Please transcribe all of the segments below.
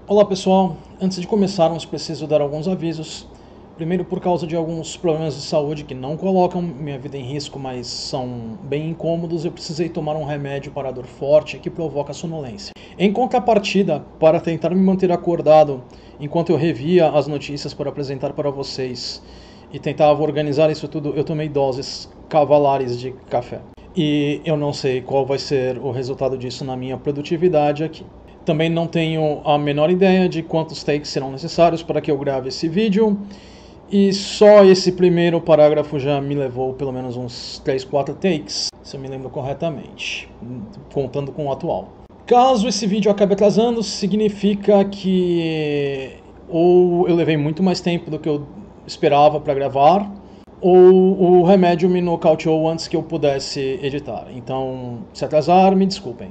Olá pessoal, antes de começarmos preciso dar alguns avisos. Primeiro, por causa de alguns problemas de saúde que não colocam minha vida em risco, mas são bem incômodos, eu precisei tomar um remédio para dor forte que provoca sonolência. Em contrapartida, para tentar me manter acordado enquanto eu revia as notícias para apresentar para vocês e tentava organizar isso tudo, eu tomei doses cavalares de café. E eu não sei qual vai ser o resultado disso na minha produtividade aqui. Também não tenho a menor ideia de quantos takes serão necessários para que eu grave esse vídeo. E só esse primeiro parágrafo já me levou pelo menos uns 3, 4 takes, se eu me lembro corretamente, contando com o atual. Caso esse vídeo acabe atrasando, significa que ou eu levei muito mais tempo do que eu esperava para gravar, ou o remédio me nocauteou antes que eu pudesse editar. Então, se atrasar, me desculpem.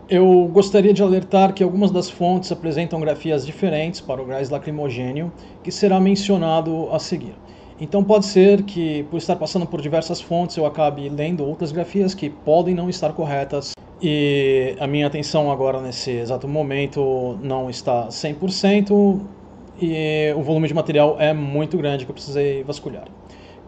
Eu gostaria de alertar que algumas das fontes apresentam grafias diferentes para o gás lacrimogênio, que será mencionado a seguir. Então pode ser que, por estar passando por diversas fontes, eu acabe lendo outras grafias que podem não estar corretas, e a minha atenção agora nesse exato momento não está 100%, e o volume de material é muito grande que eu precisei vasculhar.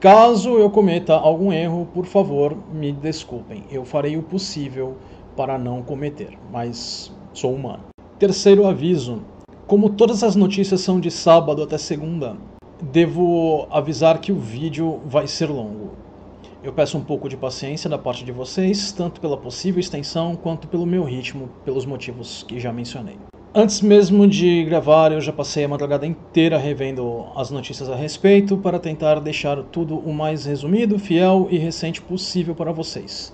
Caso eu cometa algum erro, por favor, me desculpem. Eu farei o possível para não cometer, mas sou humano. Terceiro aviso: como todas as notícias são de sábado até segunda, devo avisar que o vídeo vai ser longo. Eu peço um pouco de paciência da parte de vocês, tanto pela possível extensão quanto pelo meu ritmo, pelos motivos que já mencionei. Antes mesmo de gravar, eu já passei a madrugada inteira revendo as notícias a respeito para tentar deixar tudo o mais resumido, fiel e recente possível para vocês.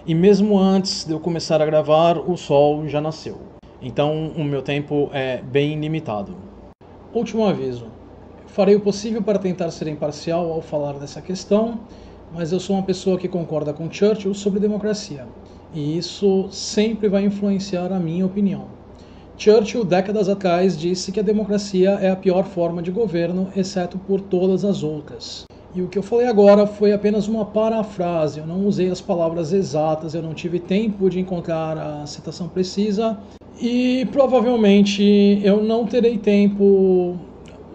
E mesmo antes de eu começar a gravar, o sol já nasceu. Então o meu tempo é bem limitado. Último aviso: farei o possível para tentar ser imparcial ao falar dessa questão, mas eu sou uma pessoa que concorda com Churchill sobre democracia, e isso sempre vai influenciar a minha opinião. Churchill, décadas atrás, disse que a democracia é a pior forma de governo, exceto por todas as outras. E o que eu falei agora foi apenas uma parafrase, eu não usei as palavras exatas, eu não tive tempo de encontrar a citação precisa e provavelmente eu não terei tempo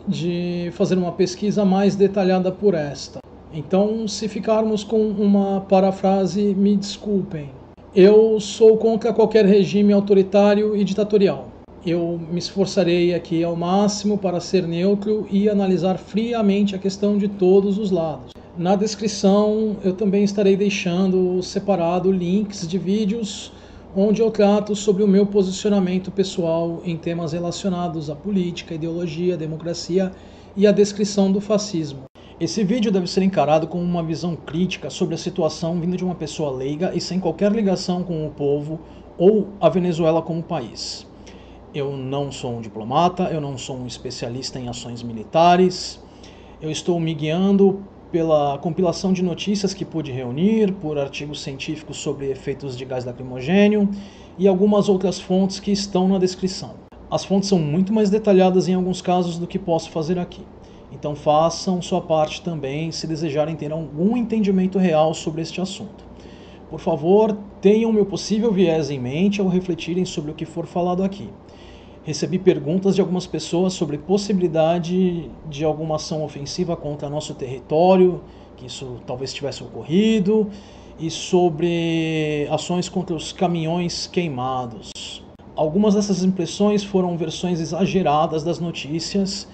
de fazer uma pesquisa mais detalhada por esta. Então, se ficarmos com uma parafrase, me desculpem. Eu sou contra qualquer regime autoritário e ditatorial. Eu me esforçarei aqui ao máximo para ser neutro e analisar friamente a questão de todos os lados. Na descrição eu também estarei deixando separado links de vídeos onde eu trato sobre o meu posicionamento pessoal em temas relacionados à política, ideologia, democracia e a descrição do fascismo. Esse vídeo deve ser encarado com uma visão crítica sobre a situação vinda de uma pessoa leiga e sem qualquer ligação com o povo ou a Venezuela como país. Eu não sou um diplomata, eu não sou um especialista em ações militares, eu estou me guiando pela compilação de notícias que pude reunir, por artigos científicos sobre efeitos de gás lacrimogênio e algumas outras fontes que estão na descrição. As fontes são muito mais detalhadas em alguns casos do que posso fazer aqui. Então façam sua parte também se desejarem ter algum entendimento real sobre este assunto. Por favor, tenham meu possível viés em mente ao refletirem sobre o que for falado aqui. Recebi perguntas de algumas pessoas sobre possibilidade de alguma ação ofensiva contra nosso território, que isso talvez tivesse ocorrido, e sobre ações contra os caminhões queimados. Algumas dessas impressões foram versões exageradas das notícias,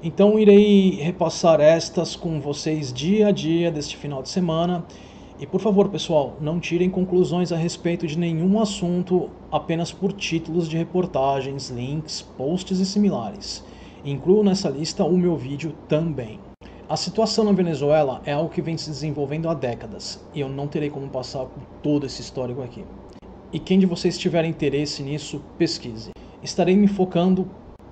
então irei repassar estas com vocês dia a dia deste final de semana. E por favor, pessoal, não tirem conclusões a respeito de nenhum assunto apenas por títulos de reportagens, links, posts e similares. Incluo nessa lista o meu vídeo também. A situação na Venezuela é algo que vem se desenvolvendo há décadas, e eu não terei como passar por todo esse histórico aqui. E quem de vocês tiver interesse nisso, pesquise. Estarei me focando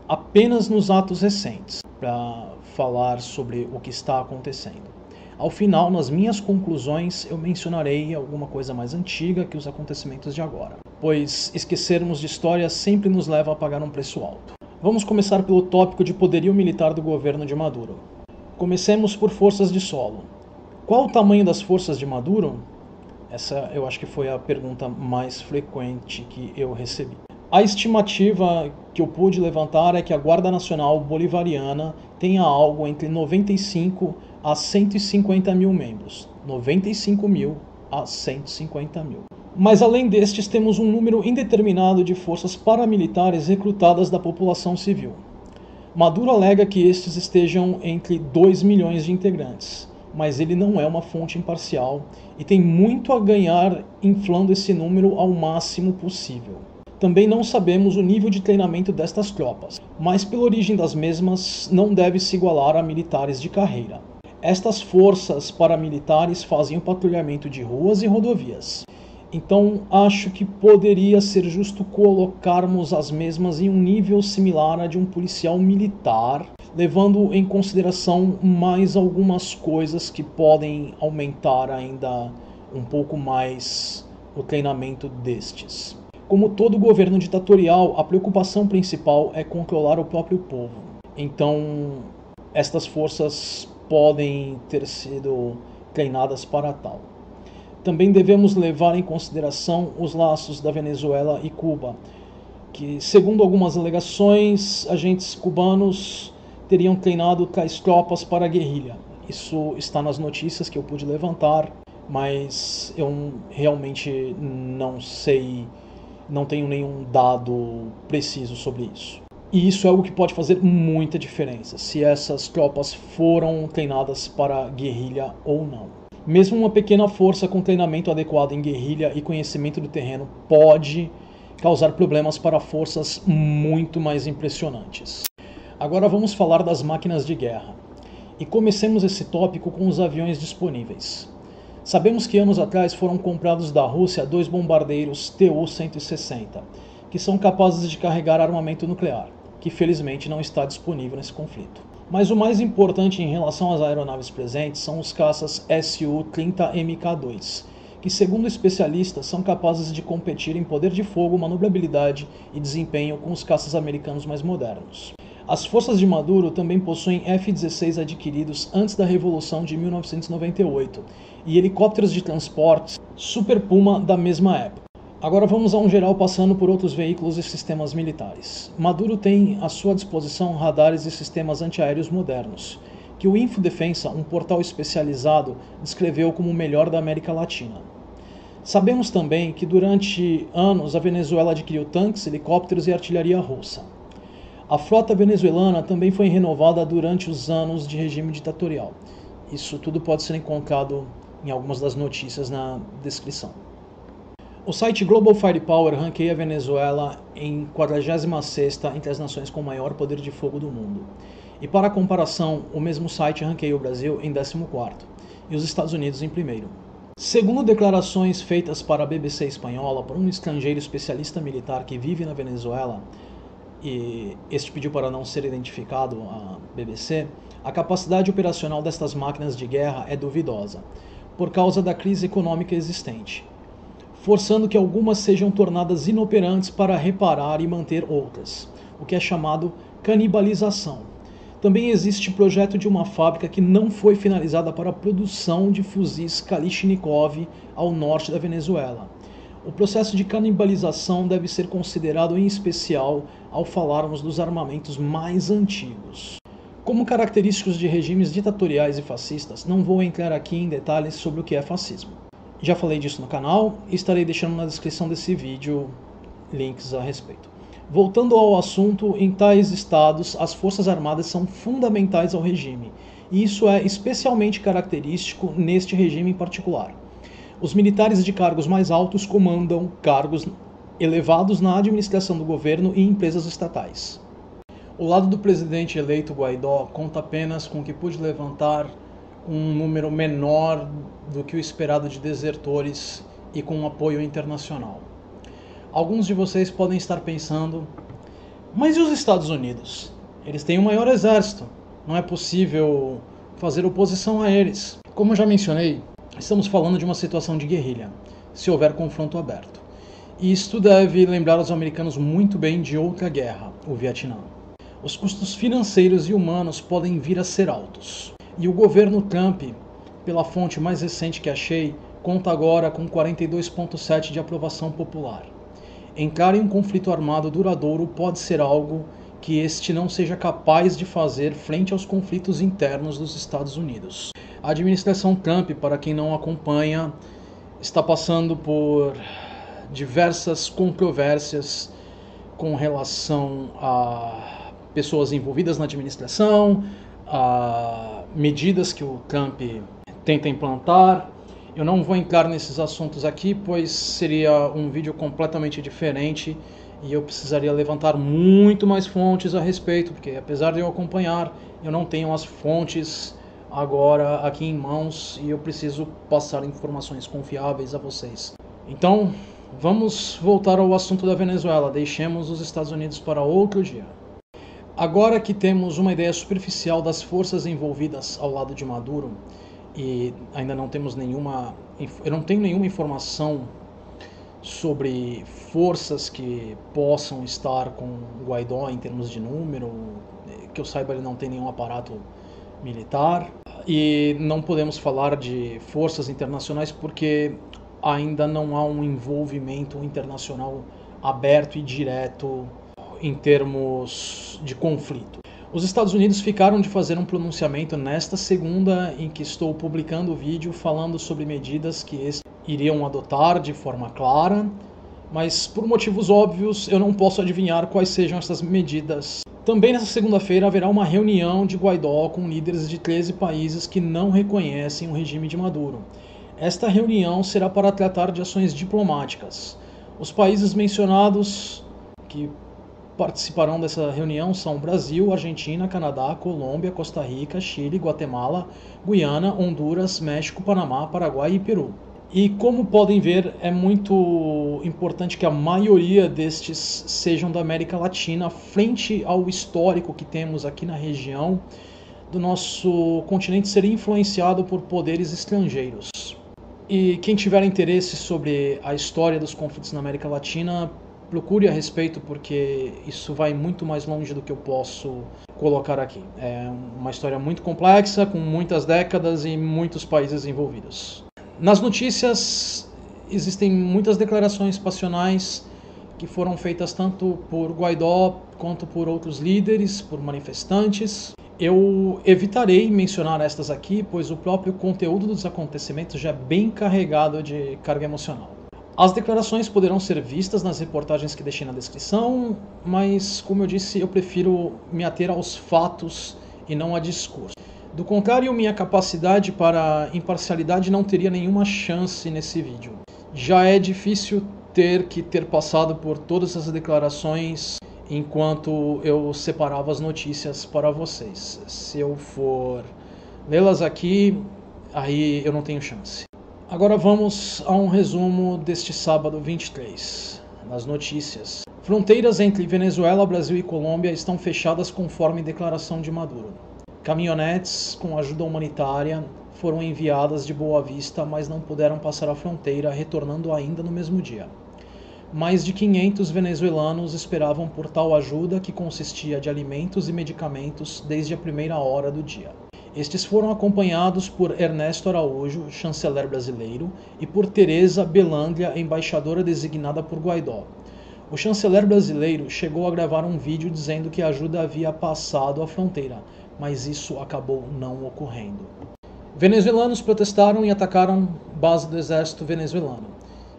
apenas nos atos recentes, para falar sobre o que está acontecendo. Ao final, nas minhas conclusões, eu mencionarei alguma coisa mais antiga que os acontecimentos de agora, pois esquecermos de história sempre nos leva a pagar um preço alto. Vamos começar pelo tópico de poderio militar do governo de Maduro. Comecemos por forças de solo. Qual o tamanho das forças de Maduro? Essa eu acho que foi a pergunta mais frequente que eu recebi. A estimativa que eu pude levantar é que a Guarda Nacional Bolivariana tenha algo entre 95 a 150 mil membros. 95 mil a 150 mil. Mas além destes, temos um número indeterminado de forças paramilitares recrutadas da população civil. Maduro alega que estes estejam entre 2 milhões de integrantes, mas ele não é uma fonte imparcial e tem muito a ganhar inflando esse número ao máximo possível. Também não sabemos o nível de treinamento destas tropas, mas pela origem das mesmas não deve se igualar a militares de carreira. Estas forças paramilitares fazem o patrulhamento de ruas e rodovias. Então, acho que poderia ser justo colocarmos as mesmas em um nível similar a de um policial militar, levando em consideração mais algumas coisas que podem aumentar ainda um pouco mais o treinamento destes. Como todo governo ditatorial, a preocupação principal é controlar o próprio povo. Então, estas forças podem ter sido treinadas para tal. Também devemos levar em consideração os laços da Venezuela e Cuba, que, segundo algumas alegações, agentes cubanos teriam treinado tais tropas para a guerrilha. Isso está nas notícias que eu pude levantar, mas eu realmente não sei, não tenho nenhum dado preciso sobre isso. E isso é algo que pode fazer muita diferença, se essas tropas foram treinadas para a guerrilha ou não. Mesmo uma pequena força com treinamento adequado em guerrilha e conhecimento do terreno pode causar problemas para forças muito mais impressionantes. Agora vamos falar das máquinas de guerra. E comecemos esse tópico com os aviões disponíveis. Sabemos que anos atrás foram comprados da Rússia 2 bombardeiros Tu-160, que são capazes de carregar armamento nuclear, que felizmente não está disponível nesse conflito. Mas o mais importante em relação às aeronaves presentes são os caças Su-30 Mk2, que, segundo especialistas, são capazes de competir em poder de fogo, manobrabilidade e desempenho com os caças americanos mais modernos. As forças de Maduro também possuem F-16 adquiridos antes da Revolução de 1998 e helicópteros de transporte Super Puma da mesma época. Agora vamos a um geral passando por outros veículos e sistemas militares. Maduro tem à sua disposição radares e sistemas antiaéreos modernos, que o Infodefensa, um portal especializado, descreveu como o melhor da América Latina. Sabemos também que durante anos a Venezuela adquiriu tanques, helicópteros e artilharia russa. A frota venezuelana também foi renovada durante os anos de regime ditatorial. Isso tudo pode ser encontrado em algumas das notícias na descrição. O site Global Firepower ranqueia a Venezuela em 46ª entre as nações com maior poder de fogo do mundo. E para comparação, o mesmo site ranqueia o Brasil em 14º e os Estados Unidos em 1º. Segundo declarações feitas para a BBC espanhola por um estrangeiro especialista militar que vive na Venezuela, e este pediu para não ser identificado à BBC, a capacidade operacional destas máquinas de guerra é duvidosa, por causa da crise econômica existente, forçando que algumas sejam tornadas inoperantes para reparar e manter outras, o que é chamado canibalização. Também existe projeto de uma fábrica que não foi finalizada para a produção de fuzis Kalashnikov ao norte da Venezuela. O processo de canibalização deve ser considerado em especial ao falarmos dos armamentos mais antigos. Como característicos de regimes ditatoriais e fascistas, não vou entrar aqui em detalhes sobre o que é fascismo. Já falei disso no canal e estarei deixando na descrição desse vídeo links a respeito. Voltando ao assunto, em tais estados, as forças armadas são fundamentais ao regime, e isso é especialmente característico neste regime em particular. Os militares de cargos mais altos comandam cargos elevados na administração do governo e empresas estatais. O lado do presidente eleito Guaidó conta apenas com o que pude levantar um número menor do que o esperado de desertores e com um apoio internacional. Alguns de vocês podem estar pensando, mas e os Estados Unidos? Eles têm o maior exército, não é possível fazer oposição a eles. Como eu já mencionei, estamos falando de uma situação de guerrilha, se houver confronto aberto. E isto deve lembrar os americanos muito bem de outra guerra, o Vietnã. Os custos financeiros e humanos podem vir a ser altos. E o governo Trump, pela fonte mais recente que achei, conta agora com 42,7% de aprovação popular. Entrar em um conflito armado duradouro pode ser algo que este não seja capaz de fazer frente aos conflitos internos dos Estados Unidos. A administração Trump, para quem não acompanha, está passando por diversas controvérsias com relação a pessoas envolvidas na administração, a medidas que o Trump tenta implantar. Eu não vou entrar nesses assuntos aqui, pois seria um vídeo completamente diferente e eu precisaria levantar muito mais fontes a respeito, porque apesar de eu acompanhar, eu não tenho as fontes agora aqui em mãos e eu preciso passar informações confiáveis a vocês. Então, vamos voltar ao assunto da Venezuela, deixemos os Estados Unidos para outro dia. Agora que temos uma ideia superficial das forças envolvidas ao lado de Maduro, e ainda não temos eu não tenho nenhuma informação sobre forças que possam estar com Guaidó em termos de número, que eu saiba ele não tem nenhum aparato militar, e não podemos falar de forças internacionais porque ainda não há um envolvimento internacional aberto e direto em termos de conflito. Os Estados Unidos ficaram de fazer um pronunciamento nesta segunda, em que estou publicando o vídeo falando sobre medidas que eles iriam adotar de forma clara, mas por motivos óbvios eu não posso adivinhar quais sejam essas medidas. Também nessa segunda-feira haverá uma reunião de Guaidó com líderes de 13 países que não reconhecem o regime de Maduro. Esta reunião será para tratar de ações diplomáticas. Os países mencionados que participarão dessa reunião são Brasil, Argentina, Canadá, Colômbia, Costa Rica, Chile, Guatemala, Guiana, Honduras, México, Panamá, Paraguai e Peru. E como podem ver, é muito importante que a maioria destes sejam da América Latina, frente ao histórico que temos aqui na região do nosso continente ser influenciado por poderes estrangeiros. E quem tiver interesse sobre a história dos conflitos na América Latina, procure a respeito, porque isso vai muito mais longe do que eu posso colocar aqui. É uma história muito complexa, com muitas décadas e muitos países envolvidos. Nas notícias existem muitas declarações passionais que foram feitas tanto por Guaidó quanto por outros líderes, por manifestantes. Eu evitarei mencionar estas aqui, pois o próprio conteúdo dos acontecimentos já é bem carregado de carga emocional. As declarações poderão ser vistas nas reportagens que deixei na descrição, mas, como eu disse, eu prefiro me ater aos fatos e não a discurso. Do contrário, minha capacidade para imparcialidade não teria nenhuma chance nesse vídeo. Já é difícil ter passado por todas as declarações enquanto eu separava as notícias para vocês. Se eu for lê-las aqui, aí eu não tenho chance. Agora vamos a um resumo deste sábado 23, nas notícias. Fronteiras entre Venezuela, Brasil e Colômbia estão fechadas conforme declaração de Maduro. Caminhonetes com ajuda humanitária foram enviadas de Boa Vista, mas não puderam passar a fronteira, retornando ainda no mesmo dia. Mais de 500 venezuelanos esperavam por tal ajuda, que consistia de alimentos e medicamentos, desde a primeira hora do dia. Estes foram acompanhados por Ernesto Araújo, chanceler brasileiro, e por Teresa Belândia, embaixadora designada por Guaidó. O chanceler brasileiro chegou a gravar um vídeo dizendo que a ajuda havia passado a fronteira, mas isso acabou não ocorrendo. Venezuelanos protestaram e atacaram base do exército venezuelano,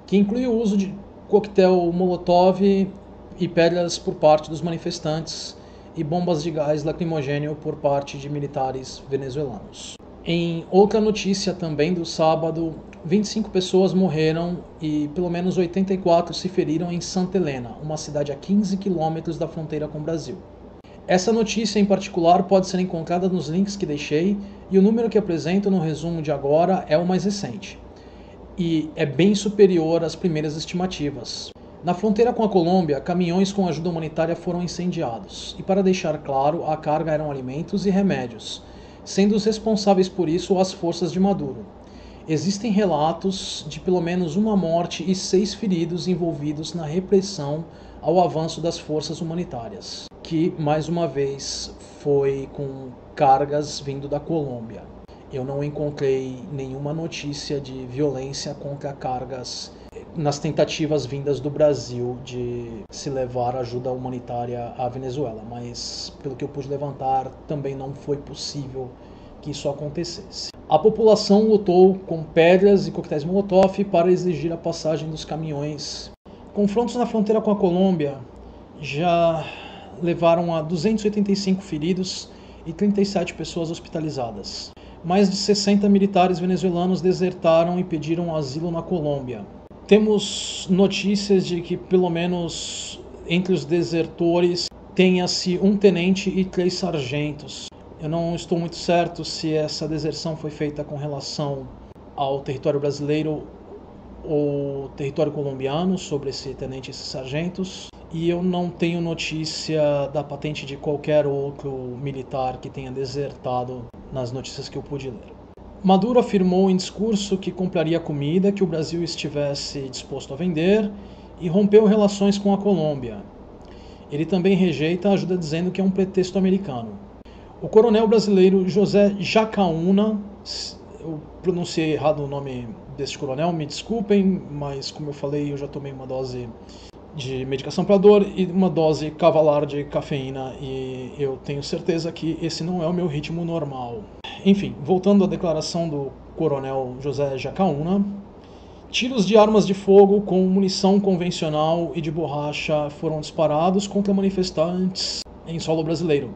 que inclui o uso de coquetel Molotov e pedras por parte dos manifestantes e bombas de gás lacrimogêneo por parte de militares venezuelanos. Em outra notícia também do sábado, 25 pessoas morreram e pelo menos 84 se feriram em Santa Helena, uma cidade a 15 quilômetros da fronteira com o Brasil. Essa notícia em particular pode ser encontrada nos links que deixei, e o número que apresento no resumo de agora é o mais recente, e é bem superior às primeiras estimativas. Na fronteira com a Colômbia, caminhões com ajuda humanitária foram incendiados, e para deixar claro, a carga eram alimentos e remédios, sendo os responsáveis por isso as forças de Maduro. Existem relatos de pelo menos uma morte e 6 feridos envolvidos na repressão ao avanço das forças humanitárias, que, mais uma vez, foi com cargas vindo da Colômbia. Eu não encontrei nenhuma notícia de violência contra cargas nas tentativas vindas do Brasil de se levar ajuda humanitária à Venezuela, mas pelo que eu pude levantar, também não foi possível que isso acontecesse. A população lutou com pedras e coquetéis Molotov para exigir a passagem dos caminhões. Confrontos na fronteira com a Colômbia já levaram a 285 feridos e 37 pessoas hospitalizadas. Mais de 60 militares venezuelanos desertaram e pediram asilo na Colômbia. Temos notícias de que, pelo menos entre os desertores, tenha-se um tenente e 3 sargentos. Eu não estou muito certo se essa deserção foi feita com relação ao território brasileiro ou território colombiano, sobre esse tenente e esses sargentos. E eu não tenho notícia da patente de qualquer outro militar que tenha desertado nas notícias que eu pude ler. Maduro afirmou em discurso que compraria comida que o Brasil estivesse disposto a vender e rompeu relações com a Colômbia. Ele também rejeita a ajuda dizendo que é um pretexto americano. O coronel brasileiro José Jacaúna, eu pronunciei errado o nome deste coronel, me desculpem, mas como eu falei, eu já tomei uma dose de medicação para dor e uma dose cavalar de cafeína e eu tenho certeza que esse não é o meu ritmo normal. Enfim, voltando à declaração do coronel José Jacaúna, tiros de armas de fogo com munição convencional e de borracha foram disparados contra manifestantes em solo brasileiro.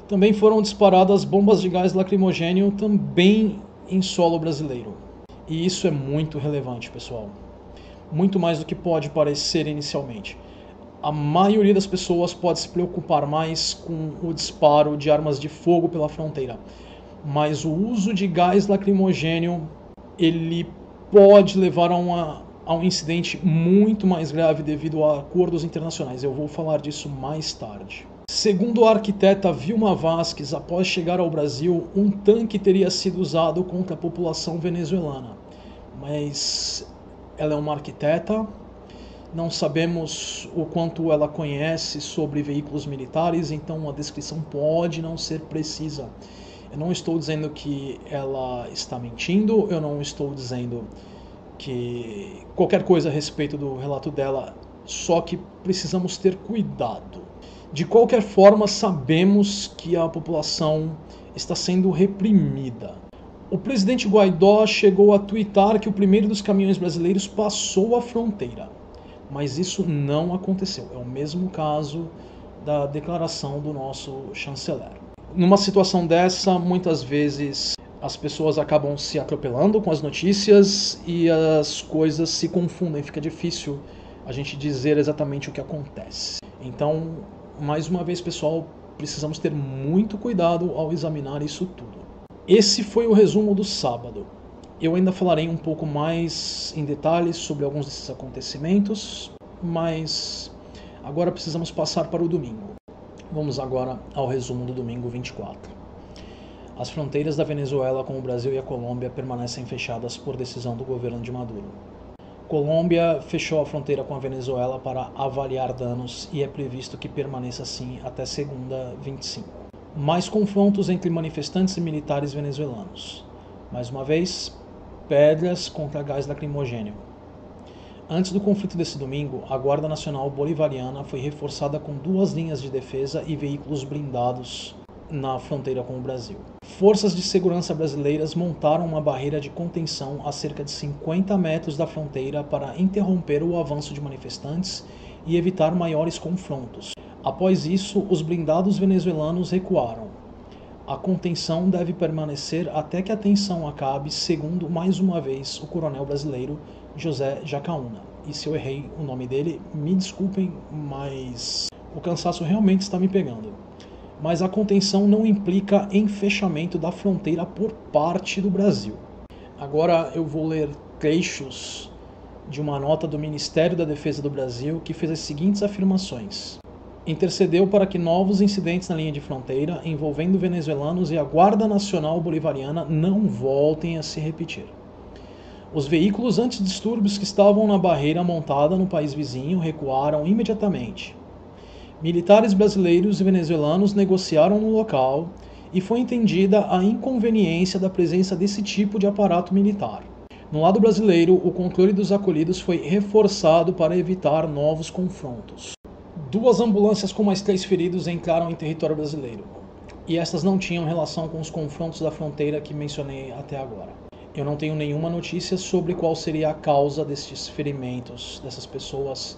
Também foram disparadas bombas de gás lacrimogêneo também em solo brasileiro. E isso é muito relevante, pessoal. Muito mais do que pode parecer inicialmente. A maioria das pessoas pode se preocupar mais com o disparo de armas de fogo pela fronteira. Mas o uso de gás lacrimogêneo, ele pode levar a um incidente muito mais grave devido a acordos internacionais. Eu vou falar disso mais tarde. Segundo a arquiteta Vilma Vasquez, após chegar ao Brasil, um tanque teria sido usado contra a população venezuelana. Mas ela é uma arquiteta, não sabemos o quanto ela conhece sobre veículos militares, então a descrição pode não ser precisa. Eu não estou dizendo que ela está mentindo, eu não estou dizendo que qualquer coisa a respeito do relato dela, só que precisamos ter cuidado. De qualquer forma, sabemos que a população está sendo reprimida. O presidente Guaidó chegou a tuitar que o primeiro dos caminhões brasileiros passou a fronteira, mas isso não aconteceu. É o mesmo caso da declaração do nosso chanceler. Numa situação dessa, muitas vezes as pessoas acabam se atropelando com as notícias e as coisas se confundem, fica difícil a gente dizer exatamente o que acontece. Então, mais uma vez, pessoal, precisamos ter muito cuidado ao examinar isso tudo. Esse foi o resumo do sábado. Eu ainda falarei um pouco mais em detalhes sobre alguns desses acontecimentos, mas agora precisamos passar para o domingo. Vamos agora ao resumo do domingo 24. As fronteiras da Venezuela com o Brasil e a Colômbia permanecem fechadas por decisão do governo de Maduro. Colômbia fechou a fronteira com a Venezuela para avaliar danos e é previsto que permaneça assim até segunda, 25. Mais confrontos entre manifestantes e militares venezuelanos. Mais uma vez, pedras contra gás lacrimogêneo. Antes do conflito desse domingo, a Guarda Nacional Bolivariana foi reforçada com 2 linhas de defesa e veículos blindados na fronteira com o Brasil. Forças de segurança brasileiras montaram uma barreira de contenção a cerca de 50 metros da fronteira para interromper o avanço de manifestantes e evitar maiores confrontos. Após isso, os blindados venezuelanos recuaram. A contenção deve permanecer até que a tensão acabe, segundo, mais uma vez, o coronel brasileiro José Jacaúna. E se eu errei o nome dele, me desculpem, mas o cansaço realmente está me pegando. Mas a contenção não implica em fechamento da fronteira por parte do Brasil. Agora eu vou ler trechos de uma nota do Ministério da Defesa do Brasil que fez as seguintes afirmações. Intercedeu para que novos incidentes na linha de fronteira envolvendo venezuelanos e a Guarda Nacional Bolivariana não voltem a se repetir. Os veículos antidistúrbios que estavam na barreira montada no país vizinho recuaram imediatamente. Militares brasileiros e venezuelanos negociaram no local e foi entendida a inconveniência da presença desse tipo de aparato militar. No lado brasileiro, o controle dos acolhidos foi reforçado para evitar novos confrontos. 2 ambulâncias com mais 3 feridos entraram em território brasileiro, e estas não tinham relação com os confrontos da fronteira que mencionei até agora. Eu não tenho nenhuma notícia sobre qual seria a causa destes ferimentos dessas pessoas.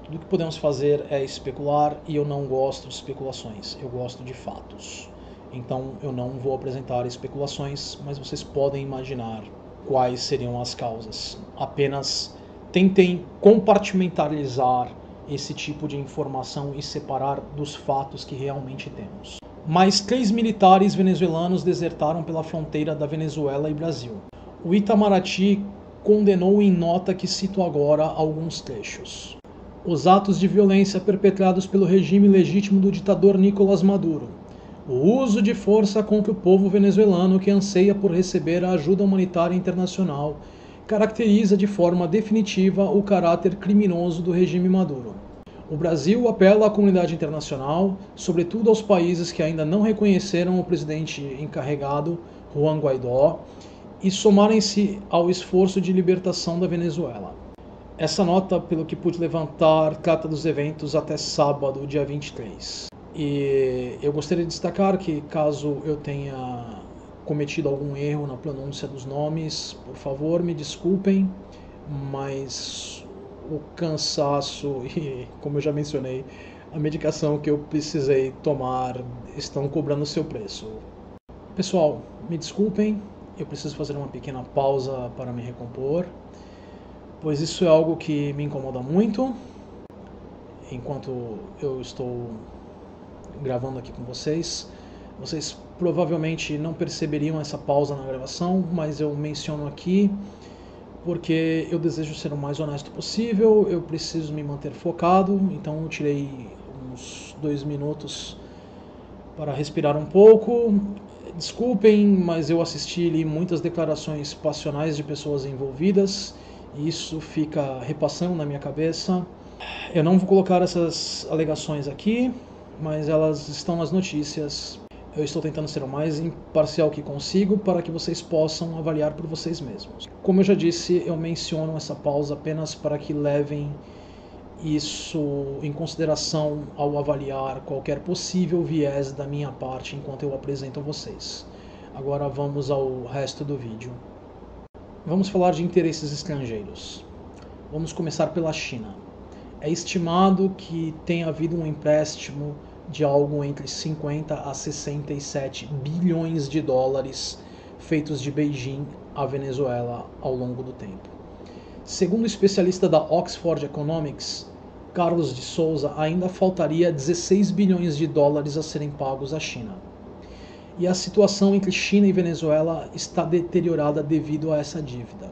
Tudo que podemos fazer é especular, e eu não gosto de especulações, eu gosto de fatos. Então eu não vou apresentar especulações, mas vocês podem imaginar quais seriam as causas. Apenas tentem compartimentalizar esse tipo de informação e separar dos fatos que realmente temos. Mais 3 militares venezuelanos desertaram pela fronteira da Venezuela e Brasil. O Itamaraty condenou em nota que cito agora alguns trechos. Os atos de violência perpetrados pelo regime legítimo do ditador Nicolás Maduro. O uso de força contra o povo venezuelano que anseia por receber a ajuda humanitária internacional caracteriza de forma definitiva o caráter criminoso do regime Maduro. O Brasil apela à comunidade internacional, sobretudo aos países que ainda não reconheceram o presidente encarregado, Juan Guaidó, e somarem-se ao esforço de libertação da Venezuela. Essa nota, pelo que pude levantar, trata dos eventos até sábado, dia 23. E eu gostaria de destacar que, caso eu tenha cometido algum erro na pronúncia dos nomes, por favor, me desculpem, mas o cansaço e, como eu já mencionei, a medicação que eu precisei tomar estão cobrando seu preço. Pessoal, me desculpem, eu preciso fazer uma pequena pausa para me recompor, pois isso é algo que me incomoda muito enquanto eu estou gravando aqui com vocês. Vocês provavelmente não perceberiam essa pausa na gravação, mas eu menciono aqui porque eu desejo ser o mais honesto possível, eu preciso me manter focado, então eu tirei uns 2 minutos para respirar um pouco. Desculpem, mas eu assisti e li muitas declarações passionais de pessoas envolvidas, e isso fica repassando na minha cabeça. Eu não vou colocar essas alegações aqui, mas elas estão nas notícias. Eu estou tentando ser o mais imparcial que consigo para que vocês possam avaliar por vocês mesmos. Como eu já disse, eu menciono essa pausa apenas para que levem isso em consideração ao avaliar qualquer possível viés da minha parte enquanto eu apresento a vocês. Agora vamos ao resto do vídeo. Vamos falar de interesses estrangeiros. Vamos começar pela China. É estimado que tenha havido um empréstimo de algo entre 50 a 67 bilhões de dólares feitos de Beijing à Venezuela ao longo do tempo. Segundo o especialista da Oxford Economics, Carlos de Souza, ainda faltaria 16 bilhões de dólares a serem pagos à China. E a situação entre China e Venezuela está deteriorada devido a essa dívida,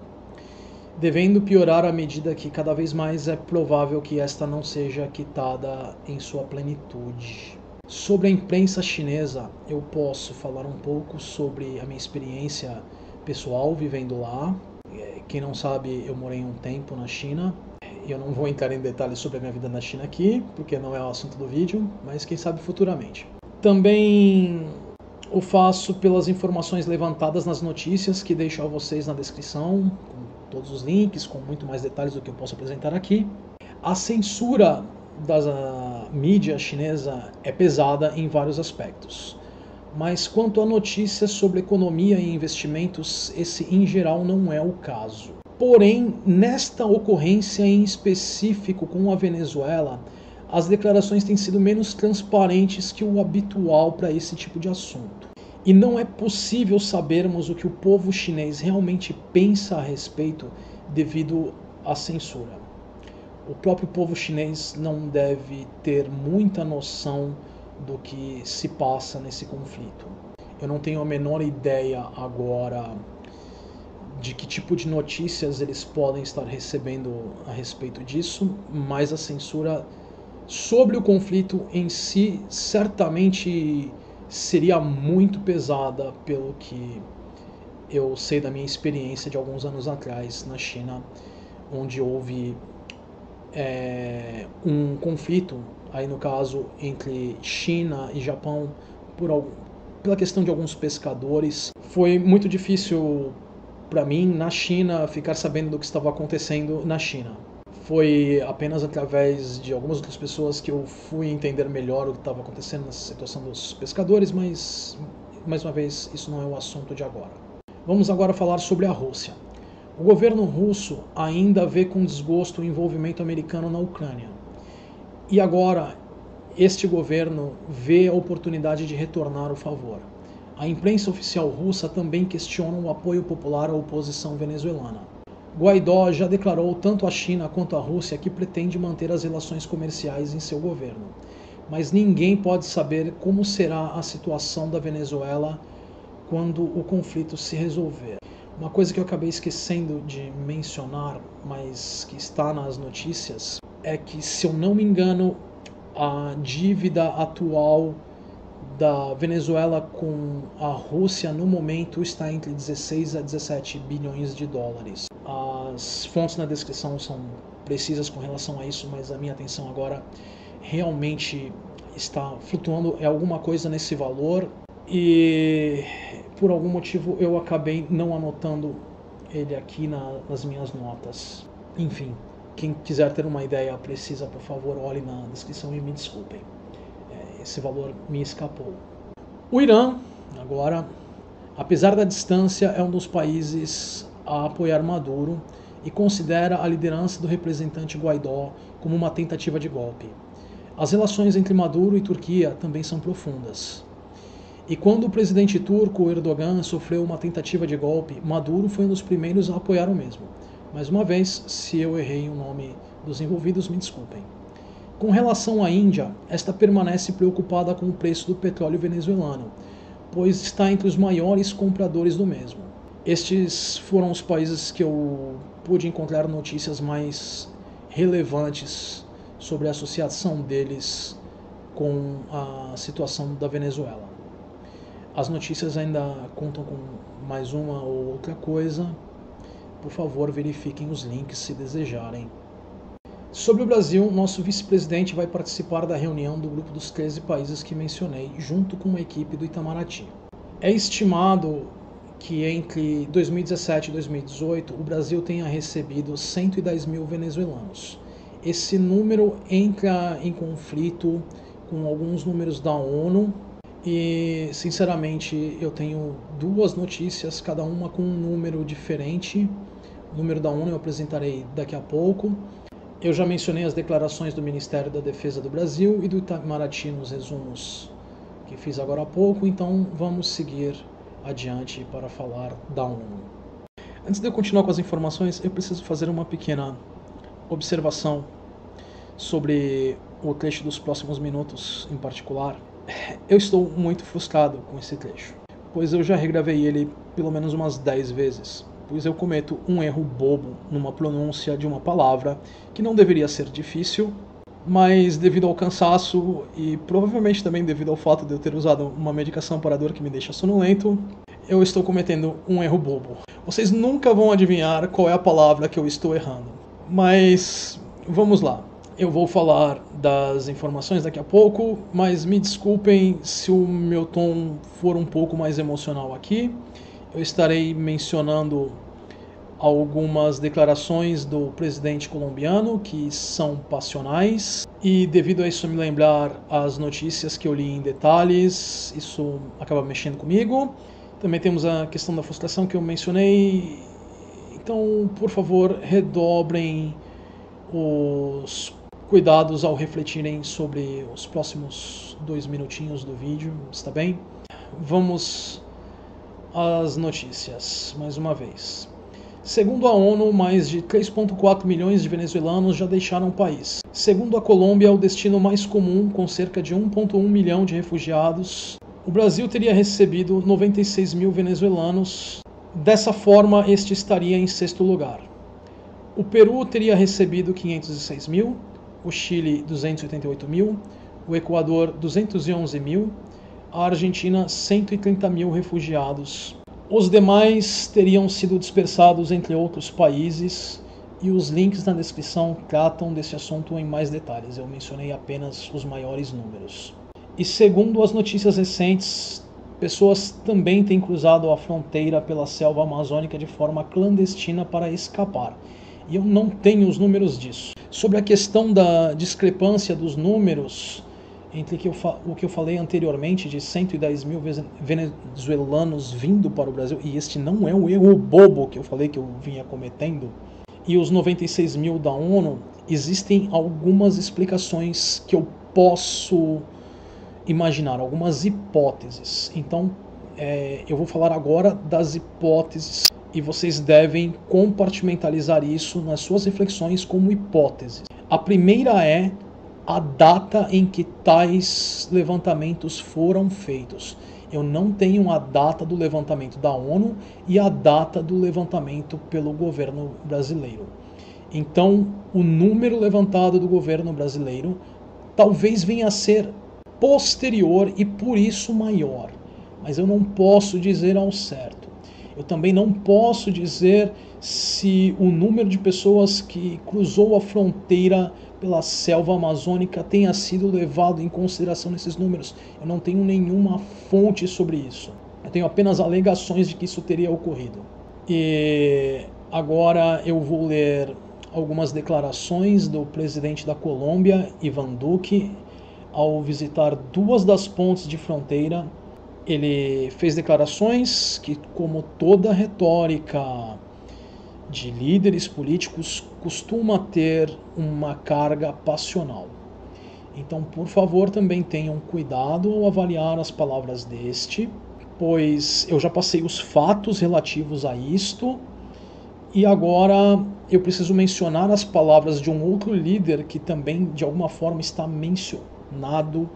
devendo piorar à medida que cada vez mais é provável que esta não seja quitada em sua plenitude. Sobre a imprensa chinesa, eu posso falar um pouco sobre a minha experiência pessoal vivendo lá. Quem não sabe, eu morei um tempo na China. Eu não vou entrar em detalhes sobre a minha vida na China aqui, porque não é o assunto do vídeo, mas quem sabe futuramente. Também o faço pelas informações levantadas nas notícias que deixo a vocês na descrição, com todos os links, com muito mais detalhes do que eu posso apresentar aqui. A censura da mídia chinesa é pesada em vários aspectos, mas quanto a notícias sobre economia e investimentos, esse em geral não é o caso. Porém, nesta ocorrência em específico com a Venezuela, as declarações têm sido menos transparentes que o habitual para esse tipo de assunto. E não é possível sabermos o que o povo chinês realmente pensa a respeito devido à censura. O próprio povo chinês não deve ter muita noção do que se passa nesse conflito. Eu não tenho a menor ideia agora de que tipo de notícias eles podem estar recebendo a respeito disso, mas a censura sobre o conflito em si certamente seria muito pesada, pelo que eu sei da minha experiência de alguns anos atrás na China, onde houve um conflito, aí no caso entre China e Japão, pela questão de alguns pescadores. Foi muito difícil para mim, na China, ficar sabendo do que estava acontecendo na China. Foi apenas através de algumas outras pessoas que eu fui entender melhor o que estava acontecendo nessa situação dos pescadores, mas, mais uma vez, isso não é o assunto de agora. Vamos agora falar sobre a Rússia. O governo russo ainda vê com desgosto o envolvimento americano na Ucrânia. E agora, este governo vê a oportunidade de retornar o favor. A imprensa oficial russa também questiona o apoio popular à oposição venezuelana. Guaidó já declarou tanto à China quanto à Rússia que pretende manter as relações comerciais em seu governo. Mas ninguém pode saber como será a situação da Venezuela quando o conflito se resolver. Uma coisa que eu acabei esquecendo de mencionar, mas que está nas notícias, é que, se eu não me engano, a dívida atual da Venezuela com a Rússia no momento está entre 16 a 17 bilhões de dólares. As fontes na descrição são precisas com relação a isso, mas a minha atenção agora realmente está flutuando, é alguma coisa nesse valor, e por algum motivo eu acabei não anotando ele aqui nas minhas notas. Enfim, quem quiser ter uma ideia precisa, por favor, olhe na descrição e me desculpem. Esse valor me escapou. O Irã, agora, apesar da distância, é um dos países a apoiar Maduro e considera a liderança do representante Guaidó como uma tentativa de golpe. As relações entre Maduro e Turquia também são profundas. E quando o presidente turco Erdogan sofreu uma tentativa de golpe, Maduro foi um dos primeiros a apoiar o mesmo. Mais uma vez, se eu errei o nome dos envolvidos, me desculpem. Com relação à Índia, esta permanece preocupada com o preço do petróleo venezuelano, pois está entre os maiores compradores do mesmo. Estes foram os países que eu pude encontrar notícias mais relevantes sobre a associação deles com a situação da Venezuela. As notícias ainda contam com mais uma ou outra coisa. Por favor, verifiquem os links se desejarem. Sobre o Brasil, nosso vice-presidente vai participar da reunião do grupo dos 13 países que mencionei, junto com a equipe do Itamaraty. É estimado que entre 2017 e 2018 o Brasil tenha recebido 110 mil venezuelanos. Esse número entra em conflito com alguns números da ONU e, sinceramente, eu tenho duas notícias, cada uma com um número diferente. O número da ONU eu apresentarei daqui a pouco. Eu já mencionei as declarações do Ministério da Defesa do Brasil e do Itamaraty nos resumos que fiz agora há pouco, então vamos seguir adiante para falar da ONU. Antes de eu continuar com as informações, eu preciso fazer uma pequena observação sobre o trecho dos próximos minutos em particular. Eu estou muito frustrado com esse trecho, pois eu já regravei ele pelo menos umas 10 vezes, pois eu cometo um erro bobo numa pronúncia de uma palavra que não deveria ser difícil, mas devido ao cansaço e provavelmente também devido ao fato de eu ter usado uma medicação para dor que me deixa sonolento, eu estou cometendo um erro bobo. Vocês nunca vão adivinhar qual é a palavra que eu estou errando, mas vamos lá. Eu vou falar das informações daqui a pouco, mas me desculpem se o meu tom for um pouco mais emocional aqui. Eu estarei mencionando algumas declarações do presidente colombiano que são passionais, e devido a isso me lembrar as notícias que eu li em detalhes, isso acaba mexendo comigo. Também temos a questão da frustração que eu mencionei, então, por favor, redobrem os cuidados ao refletirem sobre os próximos 2 minutinhos do vídeo, está bem? Vamos às notícias, mais uma vez. Segundo a ONU, mais de 3,4 milhões de venezuelanos já deixaram o país. Segundo a Colômbia, o destino mais comum, com cerca de 1,1 milhão de refugiados, o Brasil teria recebido 96 mil venezuelanos. Dessa forma, este estaria em sexto lugar. O Peru teria recebido 506 mil, o Chile 288 mil, o Equador 211 mil, a Argentina 130 mil refugiados. Os demais teriam sido dispersados entre outros países, e os links na descrição tratam desse assunto em mais detalhes. Eu mencionei apenas os maiores números. E segundo as notícias recentes, pessoas também têm cruzado a fronteira pela selva amazônica de forma clandestina para escapar. E eu não tenho os números disso. Sobre a questão da discrepância dos números entre o que eu falei anteriormente de 110 mil venezuelanos vindo para o Brasil, e este não é o erro bobo que eu falei que eu vinha cometendo, e os 96 mil da ONU, existem algumas explicações que eu posso imaginar, algumas hipóteses. Então, eu vou falar agora das hipóteses e vocês devem compartimentalizar isso nas suas reflexões como hipóteses. A primeira é a data em que tais levantamentos foram feitos. Eu não tenho a data do levantamento da ONU e a data do levantamento pelo governo brasileiro. Então, o número levantado do governo brasileiro talvez venha a ser posterior e por isso maior, mas eu não posso dizer ao certo. Eu também não posso dizer se o número de pessoas que cruzou a fronteira pela selva amazônica tenha sido levado em consideração nesses números. Eu não tenho nenhuma fonte sobre isso. Eu tenho apenas alegações de que isso teria ocorrido. E agora eu vou ler algumas declarações do presidente da Colômbia, Iván Duque, ao visitar duas das pontes de fronteira. Ele fez declarações que, como toda retórica de líderes políticos, costuma ter uma carga passional. Então, por favor, também tenham cuidado ao avaliar as palavras deste, pois eu já passei os fatos relativos a isto, e agora eu preciso mencionar as palavras de um outro líder que também, de alguma forma, está mencionado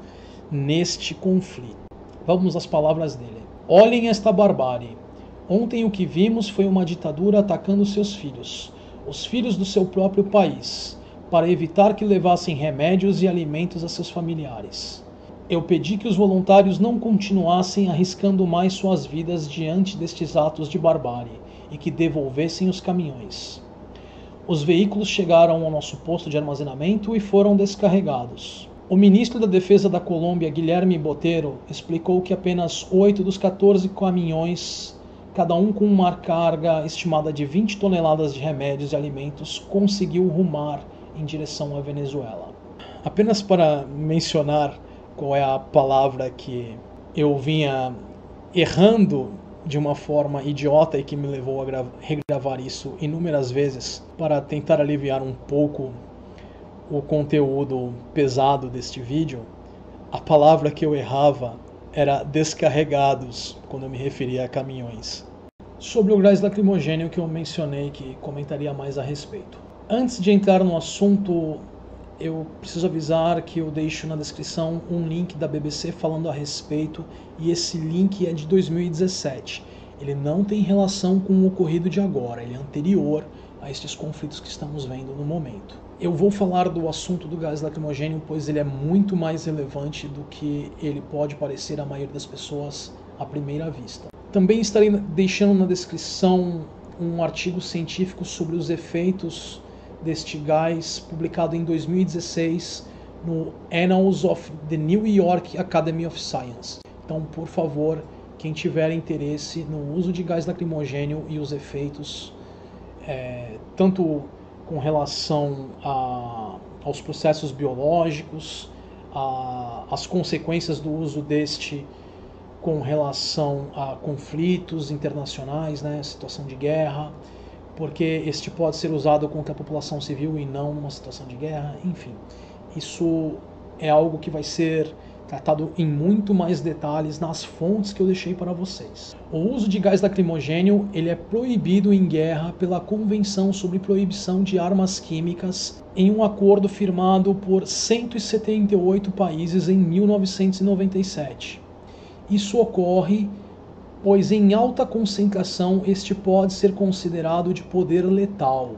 neste conflito. Vamos às palavras dele. Olhem esta barbárie. Ontem o que vimos foi uma ditadura atacando seus filhos, os filhos do seu próprio país, para evitar que levassem remédios e alimentos a seus familiares. Eu pedi que os voluntários não continuassem arriscando mais suas vidas diante destes atos de barbárie e que devolvessem os caminhões. Os veículos chegaram ao nosso posto de armazenamento e foram descarregados. O ministro da Defesa da Colômbia, Guilherme Botero, explicou que apenas 8 dos 14 caminhões, cada um com uma carga estimada de 20 toneladas de remédios e alimentos, conseguiu rumar em direção à Venezuela. Apenas para mencionar qual é a palavra que eu vinha errando de uma forma idiota e que me levou a regravar isso inúmeras vezes para tentar aliviar um pouco o conteúdo pesado deste vídeo, a palavra que eu errava era descarregados, quando eu me referia a caminhões. Sobre o gás lacrimogênio que eu mencionei, que comentaria mais a respeito. Antes de entrar no assunto, eu preciso avisar que eu deixo na descrição um link da BBC falando a respeito, e esse link é de 2017. Ele não tem relação com o ocorrido de agora, ele é anterior a estes conflitos que estamos vendo no momento. Eu vou falar do assunto do gás lacrimogênio, pois ele é muito mais relevante do que ele pode parecer à maioria das pessoas à primeira vista. Também estarei deixando na descrição um artigo científico sobre os efeitos deste gás, publicado em 2016 no Annals of the New York Academy of Science. Então, por favor, quem tiver interesse no uso de gás lacrimogênio e os efeitos, tanto com relação aos processos biológicos, às consequências do uso deste com relação a conflitos internacionais, situação de guerra, porque este pode ser usado contra a população civil e não numa situação de guerra, enfim. Isso é algo que vai ser tratado em muito mais detalhes nas fontes que eu deixei para vocês. O uso de gás lacrimogênio ele é proibido em guerra pela Convenção sobre Proibição de Armas Químicas em um acordo firmado por 178 países em 1997. Isso ocorre pois em alta concentração este pode ser considerado de poder letal.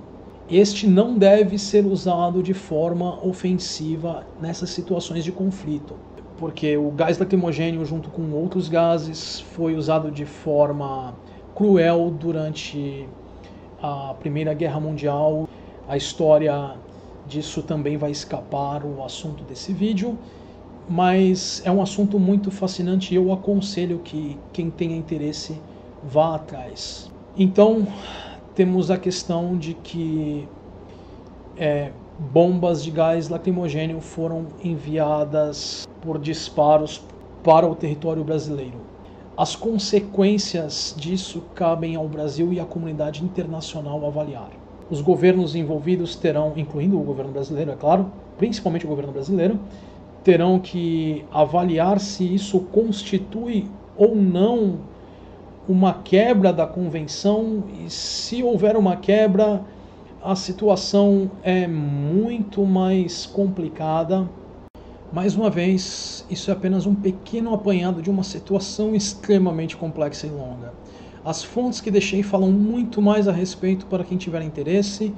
Este não deve ser usado de forma ofensiva nessas situações de conflito, porque o gás lacrimogênio, junto com outros gases, foi usado de forma cruel durante a Primeira Guerra Mundial. A história disso também vai escapar o assunto desse vídeo, mas é um assunto muito fascinante e eu aconselho que quem tenha interesse vá atrás. Então, temos a questão de que bombas de gás lacrimogêneo foram enviadas por disparos para o território brasileiro. As consequências disso cabem ao Brasil e à comunidade internacional avaliar. Os governos envolvidos terão, incluindo o governo brasileiro, é claro, principalmente o governo brasileiro, terão que avaliar se isso constitui ou não uma quebra da convenção, e se houver uma quebra, a situação é muito mais complicada. Mais uma vez, isso é apenas um pequeno apanhado de uma situação extremamente complexa e longa. As fontes que deixei falam muito mais a respeito para quem tiver interesse.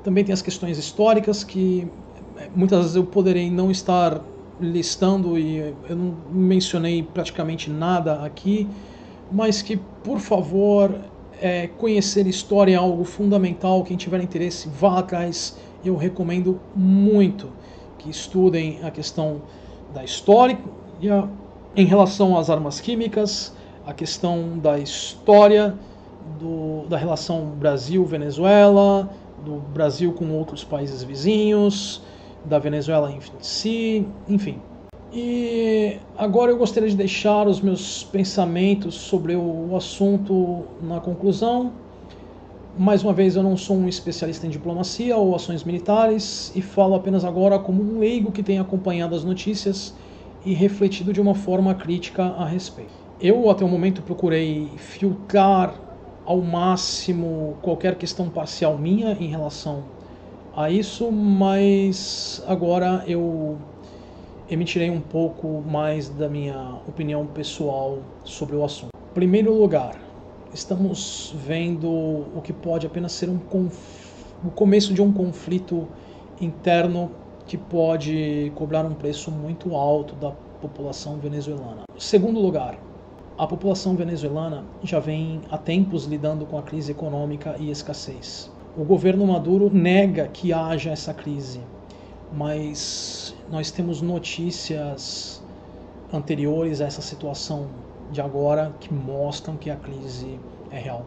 Também tem as questões históricas que muitas vezes eu poderei não estar listando e eu não mencionei praticamente nada aqui, mas que, por favor, conhecer história é algo fundamental. Quem tiver interesse, vá atrás. Eu recomendo muito que estudem a questão da história em relação às armas químicas, a questão da história da relação Brasil-Venezuela, do Brasil com outros países vizinhos, da Venezuela em si, enfim. E agora eu gostaria de deixar os meus pensamentos sobre o assunto na conclusão. Mais uma vez, eu não sou um especialista em diplomacia ou ações militares e falo apenas agora como um leigo que tem acompanhado as notícias e refletido de uma forma crítica a respeito. Eu, até o momento, procurei filtrar ao máximo qualquer questão parcial minha em relação a isso, mas agora eu emitirei um pouco mais da minha opinião pessoal sobre o assunto. Em primeiro lugar, estamos vendo o que pode apenas ser o começo de um conflito interno que pode cobrar um preço muito alto da população venezuelana. Em segundo lugar, a população venezuelana já vem há tempos lidando com a crise econômica e escassez. O governo Maduro nega que haja essa crise, mas nós temos notícias anteriores a essa situação de agora que mostram que a crise é real.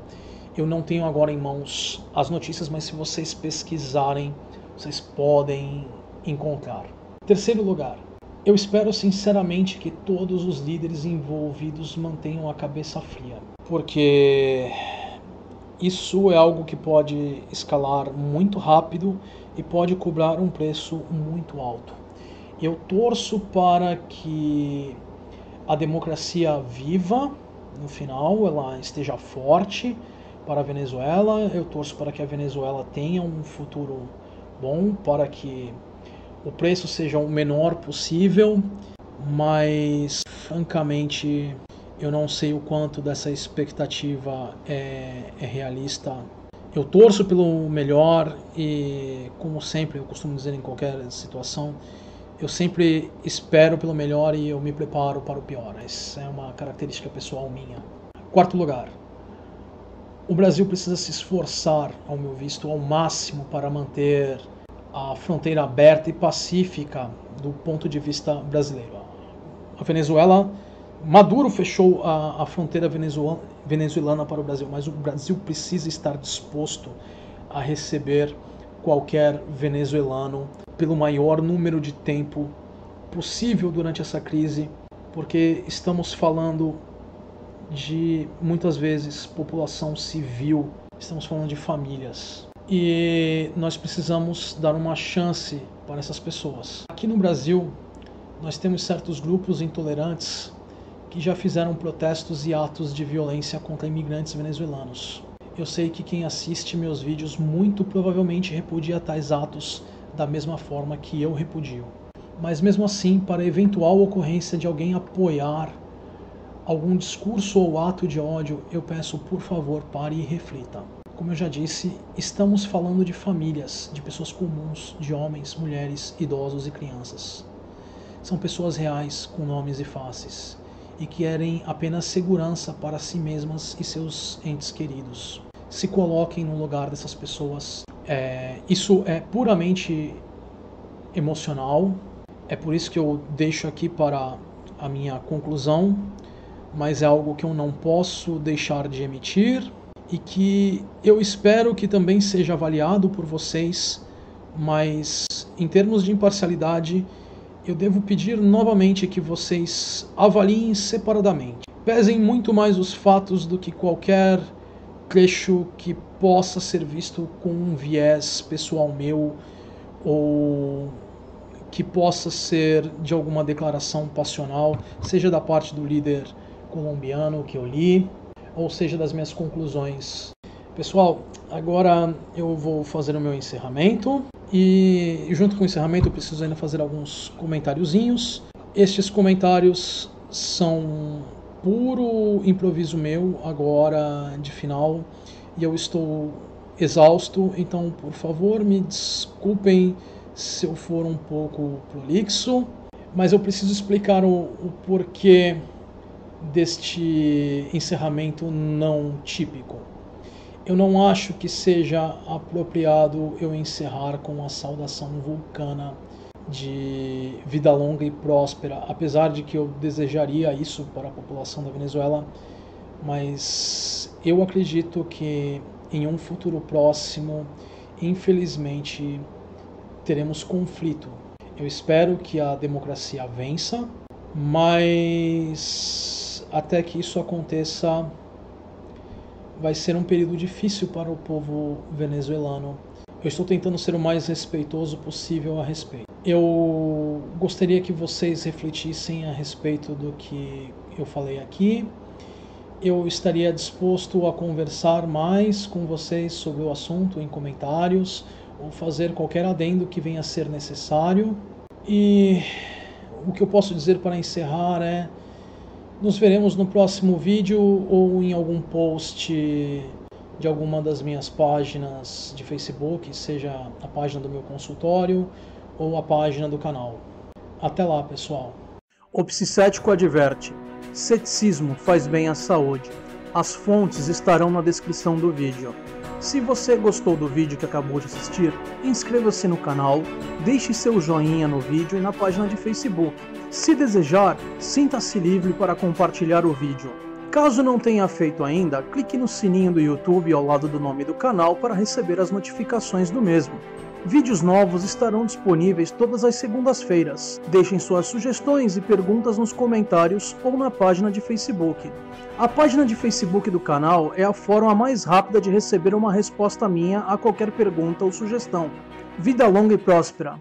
Eu não tenho agora em mãos as notícias, mas se vocês pesquisarem, vocês podem encontrar. Em terceiro lugar, eu espero sinceramente que todos os líderes envolvidos mantenham a cabeça fria, porque isso é algo que pode escalar muito rápido e pode cobrar um preço muito alto. Eu torço para que a democracia viva no final, ela esteja forte para a Venezuela. Eu torço para que a Venezuela tenha um futuro bom, para que o preço seja o menor possível, mas francamente eu não sei o quanto dessa expectativa é realista. Eu torço pelo melhor e, como sempre, eu costumo dizer em qualquer situação, eu sempre espero pelo melhor e eu me preparo para o pior. Essa é uma característica pessoal minha. Quarto lugar, o Brasil precisa se esforçar, ao meu visto, ao máximo para manter a fronteira aberta e pacífica do ponto de vista brasileiro. A Venezuela, Maduro fechou a fronteira venezuelana para o Brasil, mas o Brasil precisa estar disposto a receber qualquer venezuelano pelo maior número de tempo possível durante essa crise, porque estamos falando de, muitas vezes, população civil, estamos falando de famílias. E nós precisamos dar uma chance para essas pessoas. Aqui no Brasil, nós temos certos grupos intolerantes que já fizeram protestos e atos de violência contra imigrantes venezuelanos. Eu sei que quem assiste meus vídeos muito provavelmente repudia tais atos da mesma forma que eu repudio. Mas mesmo assim, para a eventual ocorrência de alguém apoiar algum discurso ou ato de ódio, eu peço, por favor, pare e reflita. Como eu já disse, estamos falando de famílias, de pessoas comuns, de homens, mulheres, idosos e crianças. São pessoas reais, com nomes e faces, e querem apenas segurança para si mesmas e seus entes queridos. Se coloquem no lugar dessas pessoas. Isso é puramente emocional É por isso que eu deixo aqui para a minha conclusão, mas é algo que eu não posso deixar de emitir e que eu espero que também seja avaliado por vocês, mas em termos de imparcialidade, eu devo pedir novamente que vocês avaliem separadamente. Pesem muito mais os fatos do que qualquer trecho que possa ser visto com um viés pessoal meu ou que possa ser de alguma declaração passional, seja da parte do líder colombiano que eu li, ou seja das minhas conclusões. Pessoal, agora eu vou fazer o meu encerramento e junto com o encerramento eu preciso ainda fazer alguns comentáriozinhos. Estes comentários são puro improviso meu agora de final e eu estou exausto, então por favor me desculpem se eu for um pouco prolixo, mas eu preciso explicar o porquê deste encerramento não típico. Eu não acho que seja apropriado eu encerrar com a saudação vulcana de vida longa e próspera, apesar de que eu desejaria isso para a população da Venezuela, mas eu acredito que em um futuro próximo, infelizmente, teremos conflito. Eu espero que a democracia vença, mas até que isso aconteça, vai ser um período difícil para o povo venezuelano. Eu estou tentando ser o mais respeitoso possível a respeito. Eu gostaria que vocês refletissem a respeito do que eu falei aqui. Eu estaria disposto a conversar mais com vocês sobre o assunto em comentários ou fazer qualquer adendo que venha a ser necessário. E o que eu posso dizer para encerrar é: nos veremos no próximo vídeo ou em algum post de alguma das minhas páginas de Facebook, seja a página do meu consultório ou a página do canal. Até lá, pessoal. O psicético adverte: ceticismo faz bem à saúde. As fontes estarão na descrição do vídeo. Se você gostou do vídeo que acabou de assistir, inscreva-se no canal, deixe seu joinha no vídeo e na página de Facebook. Se desejar, sinta-se livre para compartilhar o vídeo. Caso não tenha feito ainda, clique no sininho do YouTube ao lado do nome do canal para receber as notificações do mesmo. Vídeos novos estarão disponíveis todas as segundas-feiras. Deixem suas sugestões e perguntas nos comentários ou na página de Facebook. A página de Facebook do canal é a forma mais rápida de receber uma resposta minha a qualquer pergunta ou sugestão. Vida longa e próspera!